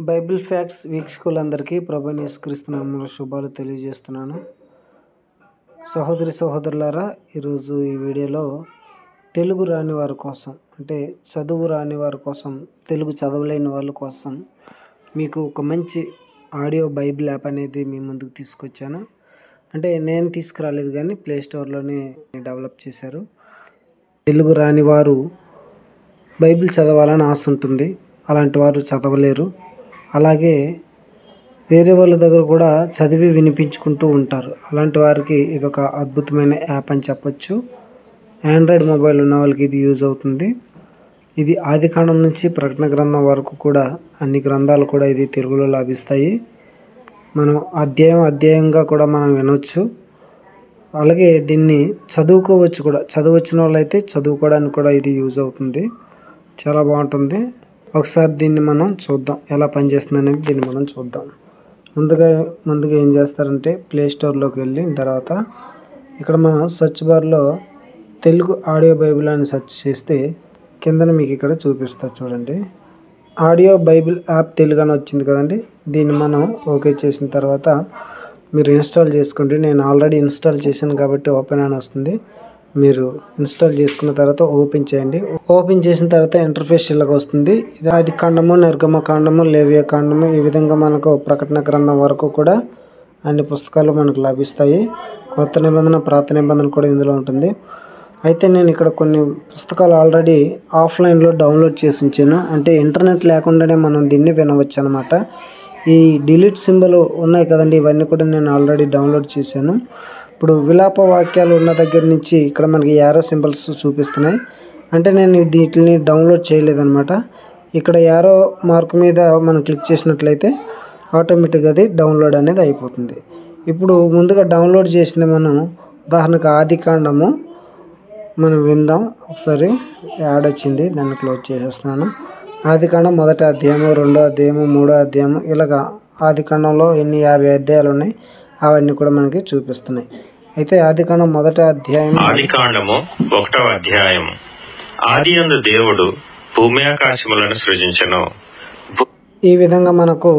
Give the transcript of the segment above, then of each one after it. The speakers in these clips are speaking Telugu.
బైబిల్ ఫ్యాక్ట్స్ వీక్షకులందరికీ ప్రభువైన యేసుక్రీస్తు నామములో శుభాలు తెలియజేస్తున్నాను. సహోదరులారా, ఈరోజు ఈ వీడియోలో తెలుగు రాని వారి కోసం, అంటే చదువు రాని వారి కోసం, తెలుగు చదవలేని వాళ్ళ కోసం మీకు ఒక మంచి ఆడియో బైబిల్ యాప్ అనేది మీ ముందుకు తీసుకొచ్చాను. అంటే నేను తీసుకురాలేదు, కానీ ప్లే స్టోర్లోనే డెవలప్ చేశారు. తెలుగు రాని వారు బైబిల్ చదవాలని ఆశ ఉంటుంది, అలాంటి వారు చదవలేరు. అలాగే వేరే వాళ్ళ దగ్గర కూడా చదివి వినిపించుకుంటూ ఉంటారు. అలాంటి వారికి ఇది ఒక అద్భుతమైన యాప్ అని చెప్పొచ్చు. ఆండ్రాయిడ్ మొబైల్ ఉన్న వాళ్ళకి ఇది యూజ్ అవుతుంది. ఇది ఆదికాండం నుంచి ప్రకటన గ్రంథం వరకు కూడా అన్ని గ్రంథాలు కూడా ఇది తెలుగులో లభిస్తాయి. మనం అధ్యాయంగా కూడా మనం వినొచ్చు. అలాగే దీన్ని చదువుకోవచ్చు కూడా. చదువచ్చిన వాళ్ళైతే చదువుకోవడానికి కూడా ఇది యూజ్ అవుతుంది. చాలా బాగుంటుంది. ఒకసారి దీన్ని మనం చూద్దాం, ఎలా పనిచేస్తుంది అనేది దీన్ని మనం చూద్దాం. ముందుగా ఏం చేస్తారంటే, ప్లే స్టోర్లోకి వెళ్ళిన తర్వాత ఇక్కడ మనం సెర్చ్ బార్లో తెలుగు ఆడియో బైబిల్ అని సెర్చ్ చేస్తే కిందన మీకు ఇక్కడ చూపిస్తా చూడండి. ఆడియో బైబిల్ యాప్ తెలుగు అని వచ్చింది కదండి. దీన్ని మనం ఓకే చేసిన తర్వాత మీరు ఇన్స్టాల్ చేసుకోండి. నేను ఆల్రెడీ ఇన్స్టాల్ చేశాను కాబట్టి ఓపెన్ అని వస్తుంది. మీరు ఇన్స్టాల్ చేసుకున్న తర్వాత ఓపెన్ చేయండి. ఓపెన్ చేసిన తర్వాత ఇంటర్ఫేస్ ఇలాగ వస్తుంది. ఇది ఆదికాండము, నిర్గమకాండము, లేవియాకాండము, ఈ విధంగా మనకు ప్రకటన గ్రంథం వరకు కూడా అన్ని పుస్తకాలు మనకు లభిస్తాయి. కొత్త నిబంధన, పాత నిబంధన కూడా ఇందులో ఉంటుంది. అయితే నేను ఇక్కడ కొన్ని పుస్తకాలు ఆల్రెడీ ఆఫ్లైన్లో డౌన్లోడ్ చేసి ఉంచాను. అంటే ఇంటర్నెట్ లేకుండానే మనం దీన్ని వినవచ్చు అనమాట. ఈ డిలీట్ సింబల్ ఉన్నాయి కదండి, ఇవన్నీ కూడా నేను ఆల్రెడీ డౌన్లోడ్ చేశాను. ఇప్పుడు విలాప వాక్యాలు ఉన్న దగ్గర నుంచి ఇక్కడ మనకి యారో సింబల్స్ చూపిస్తున్నాయి. అంటే నేను వీటిని డౌన్లోడ్ చేయలేదన్నమాట. ఇక్కడ యారో మార్క్ మీద మనం క్లిక్ చేసినట్లయితే ఆటోమేటిక్గా అది డౌన్లోడ్ అనేది అయిపోతుంది. ఇప్పుడు ముందుగా డౌన్లోడ్ చేసిన మనం ఉదాహరణకు ఆదికాండము మనం విందాం. ఒకసారి యాడ్ వచ్చింది, దాన్ని క్లోజ్ చేసేస్తున్నాను. ఆదికాండం 1వ అధ్యాయము, 2వ అధ్యాయము, 3వ అధ్యాయము, ఇలాగా ఆదికాండంలో ఎన్ని 50 అధ్యాయాలు ఉన్నాయి అవన్నీ కూడా మనకి చూపిస్తున్నాయి. అయితే ఆదికాండం 1వ అధ్యాయం, ఆదికాండము 1వ అధ్యాయము. ఆదియందు దేవుడు భూమి ఆకాశములను సృజించెను. ఈ విధంగా మనకు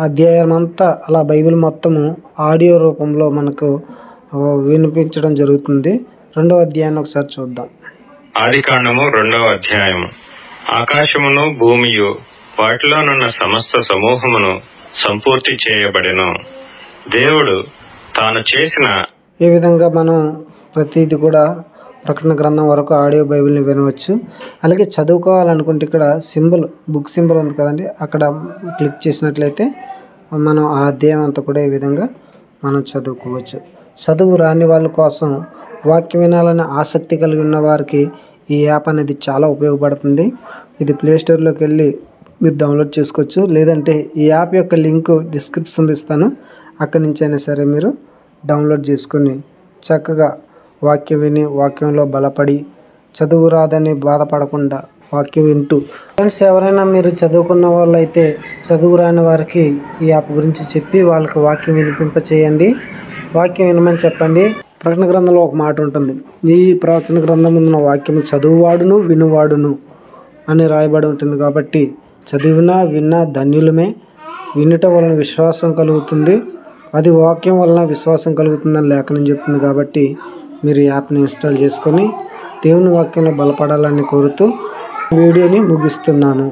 అధ్యాయం అంతా అలా బైబిల్ మొత్తము ఆడియో రూపంలో మనకు వినిపించడం జరుగుతుంది. 2వ అధ్యాయాన్ని ఒకసారి చూద్దాం. ఆదికాండము 2వ అధ్యాయము. ఆకాశమును భూమియు వాటిలోనున్న సమస్త సమూహమును సంపూర్తి చేయబడెను. దేవుడు తాను చేసిన. ఈ విధంగా మనం ప్రతిదీ కూడా ప్రకటన గ్రంథం వరకు ఆడియో బైబిల్ని వినవచ్చు. అలాగే చదువుకోవాలనుకుంటే ఇక్కడ సింబల్, బుక్ సింబల్ ఉంది కదండి, అక్కడ క్లిక్ చేసినట్లయితే మనం ఆ అధ్యాయం అంతా కూడా ఈ విధంగా మనం చదువుకోవచ్చు. చదువు రాని వాళ్ళ కోసం, వాక్యం వినాలనే ఆసక్తి కలిగి ఉన్న వారికి ఈ యాప్ అనేది చాలా ఉపయోగపడుతుంది. ఇది ప్లే స్టోర్లోకి వెళ్ళి మీరు డౌన్లోడ్ చేసుకోవచ్చు. లేదంటే ఈ యాప్ యొక్క లింక్ డిస్క్రిప్షన్లో ఇస్తాను, అక్కడి నుంచి అయినా సరే మీరు డౌన్లోడ్ చేసుకొని చక్కగా వాక్యం విని, వాక్యంలో బలపడి, చదువు రాదని బాధపడకుండా వాక్యం వింటూ. ఫ్రెండ్స్, ఎవరైనా మీరు చదువుకున్న వాళ్ళు అయితే చదువు రాని వారికి ఈ యాప్ గురించి చెప్పి వాళ్ళకి వాక్యం వినిపింప చేయండి. వాక్యం వినమని చెప్పండి. ప్రకటన గ్రంథంలో ఒక మాట ఉంటుంది, ఈ ప్రవచన గ్రంథం ఉన్న వాక్యము చదువువాడును వినువాడును అని రాయబడి ఉంటుంది. కాబట్టి చదివినా విన్నా ధన్యులమే. వినుట వలన విశ్వాసం కలుగుతుంది, అది వాక్యం వలన విశ్వాసం కలుగుతుందని లేఖనం చెప్తుంది. కాబట్టి మీరు ఈ యాప్ని ఇన్స్టాల్ చేసుకొని దేవుని వాక్యంలో బలపడాలని కోరుతూ వీడియోని ముగిస్తున్నాను.